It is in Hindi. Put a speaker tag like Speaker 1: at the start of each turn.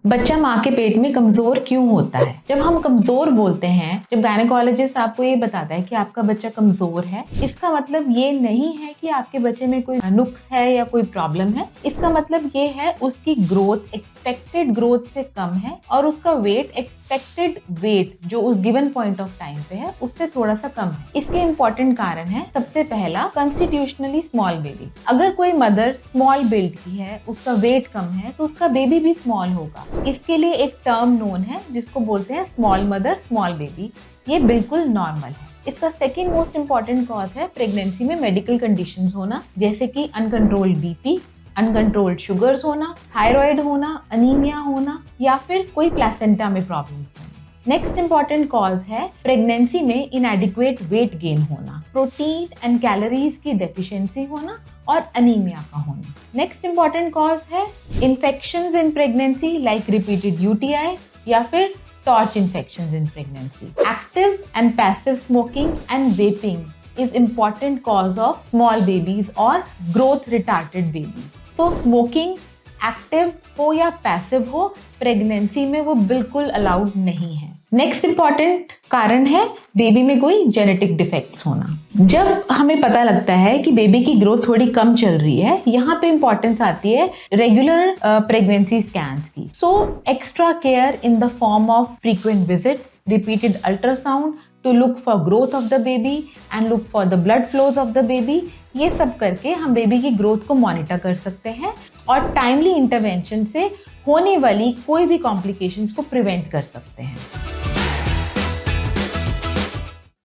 Speaker 1: बच्चा माँ के पेट में कमजोर क्यों होता है? जब हम कमजोर बोलते हैं, जब गायनेकोलॉजिस्ट आपको ये बताता है कि आपका बच्चा कमजोर है, इसका मतलब ये नहीं है कि आपके बच्चे में कोई नुक्स है या कोई प्रॉब्लम है। इसका मतलब ये है उसकी ग्रोथ एक्सपेक्टेड ग्रोथ से कम है और उसका वेट एक्सपेक्टेड वेट जो उस गिवन पॉइंट ऑफ टाइम पे है उससे थोड़ा सा कम है। इसके इंपॉर्टेंट कारण है, सबसे पहला कॉन्स्टिट्यूशनली स्मॉल बेबी। अगर कोई मदर स्मॉल बिल्ड की है, उसका वेट कम है, तो उसका बेबी भी स्मॉल होगा। इसके लिए एक टर्म नोन है जिसको बोलते हैं स्मॉल मदर स्मॉल बेबी। ये बिल्कुल नॉर्मल है। इसका सेकेंड मोस्ट इम्पॉर्टेंट कॉज है प्रेगनेंसी में मेडिकल कंडीशंस होना, जैसे कि अनकंट्रोल्ड बीपी, अनकंट्रोल्ड शुगर्स होना, थायराइड होना, अनीमिया होना या फिर कोई प्लेसेंटा में प्रॉब्लम्स होना। नेक्स्ट इंपॉर्टेंट कॉज है प्रेगनेंसी में इनएडिक्वेट वेट गेन होना, प्रोटीन एंड कैलोरीज की डेफिशिएंसी होना और अनीमिया का होना। नेक्स्ट इंपॉर्टेंट कॉज है infections in pregnancy like repeated UTI या फिर torch infections in pregnancy. Active and passive smoking and vaping is important cause of small babies और ग्रोथ रिटार्टेड बेबीज। तो स्मोकिंग एक्टिव हो या पैसिव हो, प्रेगनेंसी में वो बिल्कुल अलाउड नहीं है। नेक्स्ट इंपॉर्टेंट कारण है बेबी में कोई जेनेटिक डिफेक्ट्स होना। जब हमें पता लगता है कि बेबी की ग्रोथ थोड़ी कम चल रही है, यहाँ पे इंपॉर्टेंस आती है रेगुलर प्रेगनेंसी स्कैन्स की। So extra care in the form of frequent visits, repeated ultrasound to look for growth of the baby and look for the blood flows of the baby। ये सब करके हम बेबी की ग्रोथ को मॉनिटर कर सकते हैं और टाइमली इंटरवेंशन से होने वाली कोई भी कॉम्प्लिकेशंस को प्रिवेंट कर सकते हैं।